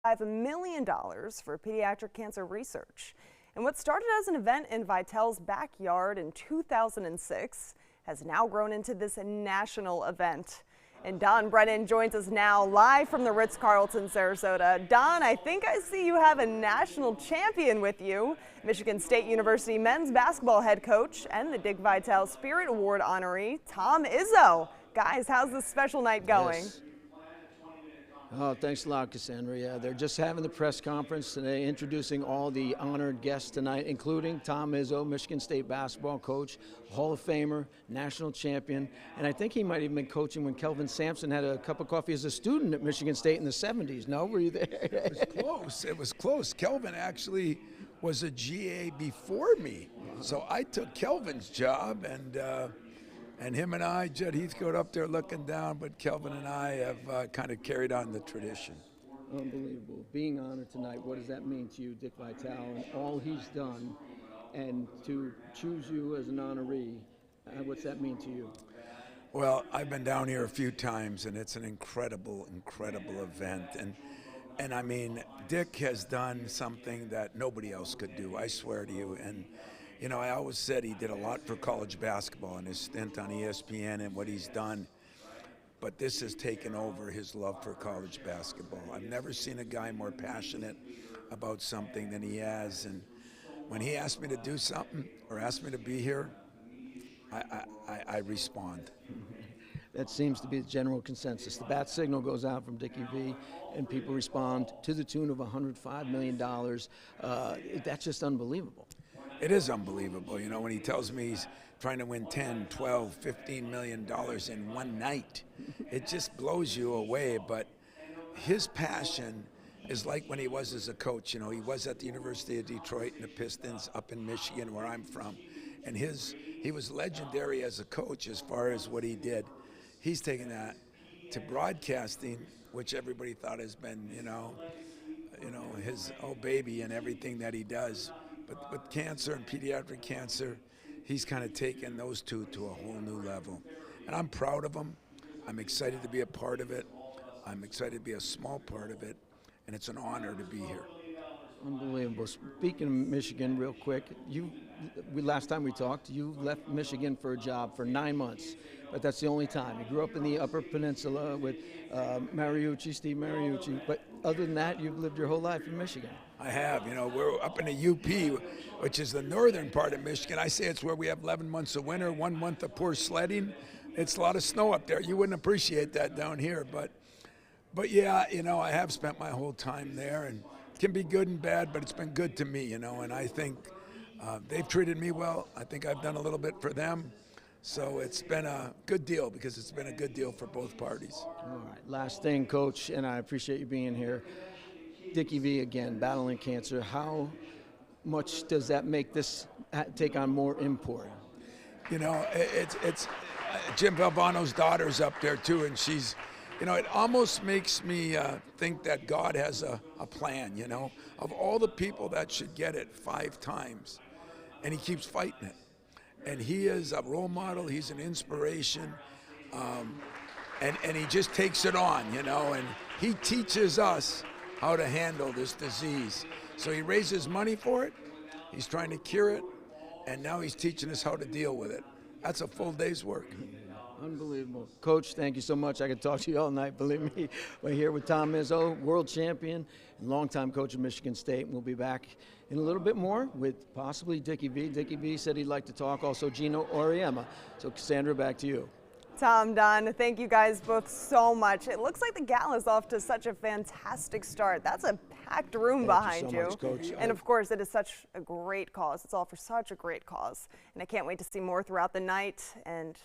$5 million for pediatric cancer research. And what started as an event in Vitel's backyard in 2006 has now grown into this national event. And Don Brennan joins us now live from the Ritz-Carlton, Sarasota. Don, I think I see you have a national champion with you, Michigan State University men's basketball head coach and the Dicki V Spirit Award honoree, Tom Izz. Guys, how's this special night going? Yes. Oh, thanks a lot, Cassandra. Yeah, they're just having the press conference today, introducing all the honored guests tonight, including Tom Izz, Michigan State basketball coach, Hall of Famer, national champion, and I think he might have been coaching when Kelvin Sampson had a cup of coffee as a student at Michigan State in the 70s. No, were you there? It was close. It was close. Kelvin actually was a GA before me, so I took Kelvin's job, and him and I, Judd Heathcote up there looking down, but Kelvin and I have kind of carried on the tradition. Unbelievable. Being honored tonight, what does that mean to you, Dicki V and all he's done, and to choose you as an honoree, what's that mean to you? Well, I've been down here a few times, and it's an incredible, incredible event. And I mean, Dick has done something that nobody else could do, I swear to you. And you know, I always said he did a lot for college basketball in his stint on ESPN and what he's done, but this has taken over his love for college basketball. I've never seen a guy more passionate about something than he has, and when he asked me to do something or asked me to be here, I respond. That seems to be the general consensus. The bat signal goes out from Dicki V, and people respond to the tune of $105 million. That's just unbelievable. It is unbelievable, you know, when he tells me he's trying to win 10, 12, $15 million in one night. It just blows you away, but his passion is like when he was as a coach. You know, he was at the University of Detroit and the Pistons up in Michigan, where I'm from, and he was legendary as a coach as far as what he did. He's taken that to broadcasting, which everybody thought has been, you know, his baby and everything that he does. But with cancer and pediatric cancer, he's kind of taken those two to a whole new level. And I'm proud of him. I'm excited to be a part of it. I'm excited to be a small part of it. And it's an honor to be here. Unbelievable. Speaking of Michigan, real quick, last time we talked, you left Michigan for a job for 9 months, but that's the only time. You grew up in the Upper Peninsula with Steve Mariucci, but other than that, you've lived your whole life in Michigan. I have. You know, we're up in the UP, which is the northern part of Michigan. I say it's where we have 11 months of winter, 1 month of poor sledding. It's a lot of snow up there. You wouldn't appreciate that down here, but yeah, you know, I have spent my whole time there, and it can be good and bad, but it's been good to me, you know, and I think they've treated me well. I think I've done a little bit for them. So it's been a good deal, because it's been a good deal for both parties. All right, last thing, Coach, and I appreciate you being here. Dicki V, again, battling cancer. How much does that make this take on more import? You know, it's Jim Valvano's daughter's up there too, and she's, you know, it almost makes me think that God has a plan, you know, of all the people that should get it 5 times, and he keeps fighting it. And he is a role model, he's an inspiration, and he just takes it on, you know, and he teaches us how to handle this disease. So he raises money for it, he's trying to cure it, and now he's teaching us how to deal with it. That's a full day's work. Unbelievable. Coach, thank you so much. I could talk to you all night, believe me. We're here with Tom Izz, world champion and longtime coach of Michigan State. We'll be back in a little bit more with possibly Dicki V. Dicki V said he'd like to talk, also Gino Auriemma. So Cassandra, back to you. Tom, Don, thank you guys both so much. It looks like the gala's off to such a fantastic start. That's a packed room behind you. Thank you so much, Coach. And of course, it is such a great cause. It's all for such a great cause. And I can't wait to see more throughout the night. And